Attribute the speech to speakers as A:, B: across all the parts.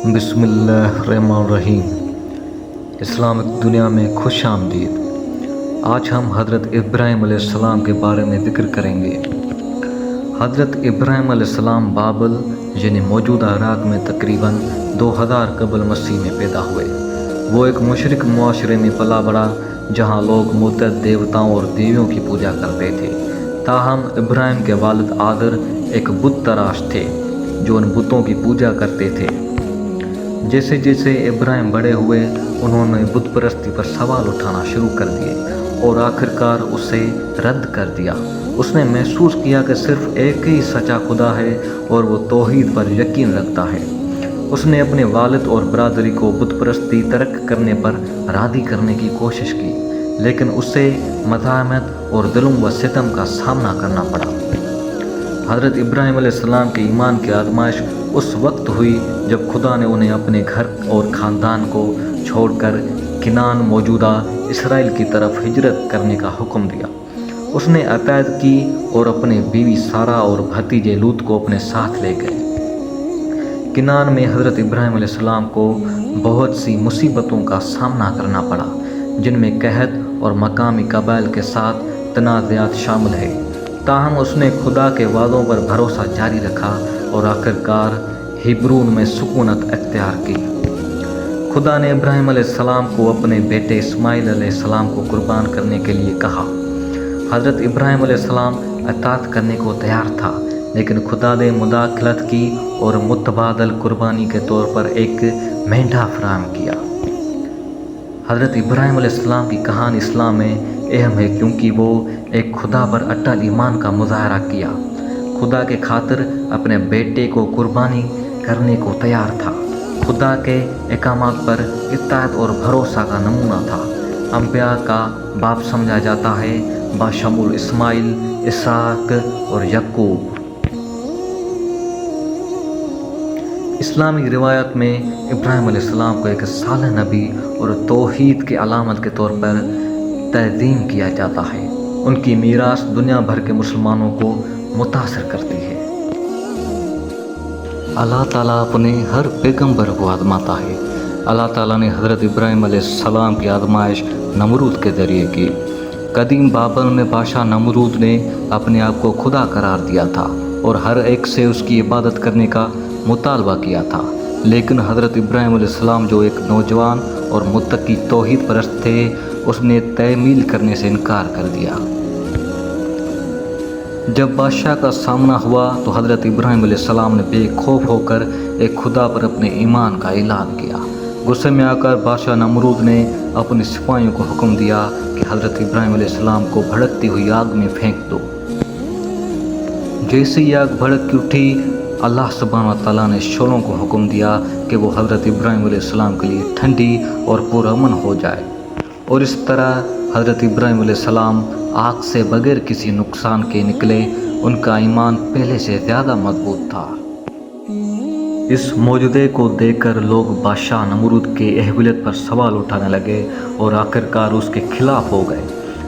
A: بسم اللہ الرحمن الرحیم۔ اسلامک دنیا میں خوش آمدید۔ آج ہم حضرت ابراہیم علیہ السلام کے بارے میں ذکر کریں گے۔ حضرت ابراہیم علیہ السلام بابل یعنی موجودہ عراق میں تقریباً 2000 قبل مسیح میں پیدا ہوئے۔ وہ ایک مشرک معاشرے میں پلا بڑھا جہاں لوگ متعدد دیوتاؤں اور دیویوں کی پوجا کرتے تھے۔ تاہم ابراہیم کے والد آدر ایک بت تراش تھے جو ان بتوں کی پوجا کرتے تھے۔ جیسے جیسے ابراہیم بڑے ہوئے انہوں نے بت پرستی پر سوال اٹھانا شروع کر دیے اور آخرکار اسے رد کر دیا۔ اس نے محسوس کیا کہ صرف ایک ہی سچا خدا ہے اور وہ توحید پر یقین رکھتا ہے۔ اس نے اپنے والد اور برادری کو بت پرستی ترک کرنے پر راضی کرنے کی کوشش کی، لیکن اسے مزاحمت اور ظلم و ستم کا سامنا کرنا پڑا۔ حضرت ابراہیم علیہ السلام کے ایمان کی آزمائش اس وقت ہوئی جب خدا نے انہیں اپنے گھر اور خاندان کو چھوڑ کر کنعان موجودہ اسرائیل کی طرف ہجرت کرنے کا حکم دیا۔ اس نے عطیت کی اور اپنے بیوی سارہ اور بھتیجے لوط کو اپنے ساتھ لے گئے۔ کنعان میں حضرت ابراہیم علیہ السلام کو بہت سی مصیبتوں کا سامنا کرنا پڑا، جن میں قحط اور مقامی قبائل کے ساتھ تنازعات شامل ہیں۔ تاہم اس نے خدا کے وعدوں پر بھروسہ جاری رکھا اور آخرکار ہیبرون میں سکونت اختیار کی۔ خدا نے ابراہیم علیہ السلام کو اپنے بیٹے اسماعیل علیہ السلام کو قربان کرنے کے لیے کہا۔ حضرت ابراہیم علیہ السلام اطاعت کرنے کو تیار تھا، لیکن خدا نے مداخلت کی اور متبادل قربانی کے طور پر ایک مینڈھا فراہم کیا۔ حضرت ابراہیم علیہ السلام کی کہانی اسلام میں اہم ہے کیونکہ وہ ایک خدا پر اٹل ایمان کا مظاہرہ کیا۔ خدا کے خاطر اپنے بیٹے کو قربانی کرنے کو تیار تھا۔ خدا کے احکامات پر اطاعت اور بھروسہ کا نمونہ تھا۔ انبیاء کا باپ سمجھا جاتا ہے بشمول اسماعیل، اسحاق اور یعقوب۔ اسلامی روایت میں ابراہیم علیہ السلام کو ایک صالح نبی اور توحید کے علامت کے طور پر تعظیم کیا جاتا ہے۔ ان کی میراث دنیا بھر کے مسلمانوں کو متاثر کرتی ہے۔ اللہ تعالیٰ اپنے ہر پیغمبر کو آزماتا ہے۔ اللہ تعالیٰ نے حضرت ابراہیم علیہ السلام کی آزمائش نمرود کے ذریعے کی۔ قدیم بابل میں بادشاہ نمرود نے اپنے آپ کو خدا قرار دیا تھا اور ہر ایک سے اس کی عبادت کرنے کا مطالبہ کیا تھا، لیکن حضرت ابراہیم علیہ السلام جو ایک نوجوان اور متقی توحید پرست تھے، اس نے تعمیل کرنے سے انکار کر دیا۔ جب بادشاہ کا سامنا ہوا تو حضرت ابراہیم علیہ السلام نے بے خوف ہو کر ایک خدا پر اپنے ایمان کا اعلان کیا۔ غصے میں آ کر بادشاہ نمرود نے اپنے سپاہیوں کو حکم دیا کہ حضرت ابراہیم علیہ السلام کو بھڑکتی ہوئی آگ میں پھینک دو۔ جیسے ہی آگ بھڑک کی اٹھی، اللہ سبحانہ و تعالیٰ نے شعلوں کو حکم دیا کہ وہ حضرت ابراہیم علیہ السلام کے لیے ٹھنڈی اور پرامن ہو جائے، اور اس طرح حضرت ابراہیم علیہ السلام آگ سے بغیر کسی نقصان کے نکلے۔ ان کا ایمان پہلے سے زیادہ مضبوط تھا۔ اس معجزے کو دیکھ کر لوگ بادشاہ نمرود کے اہلیت پر سوال اٹھانے لگے اور آخرکار اس کے خلاف ہو گئے۔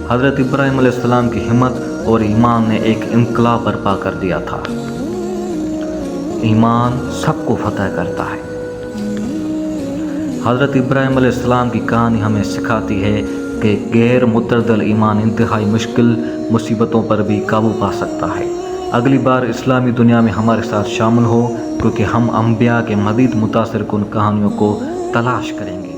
A: حضرت ابراہیم علیہ السلام کی ہمت اور ایمان نے ایک انقلاب برپا کر دیا تھا۔ ایمان سب کو فتح کرتا ہے۔ حضرت ابراہیم علیہ السلام کی کہانی ہمیں سکھاتی ہے کہ غیر متزلزل ایمان انتہائی مشکل مصیبتوں پر بھی قابو پا سکتا ہے۔ اگلی بار اسلامی دنیا میں ہمارے ساتھ شامل ہو، کیونکہ ہم انبیاء کے مزید متاثر کن کہانیوں کو تلاش کریں گے۔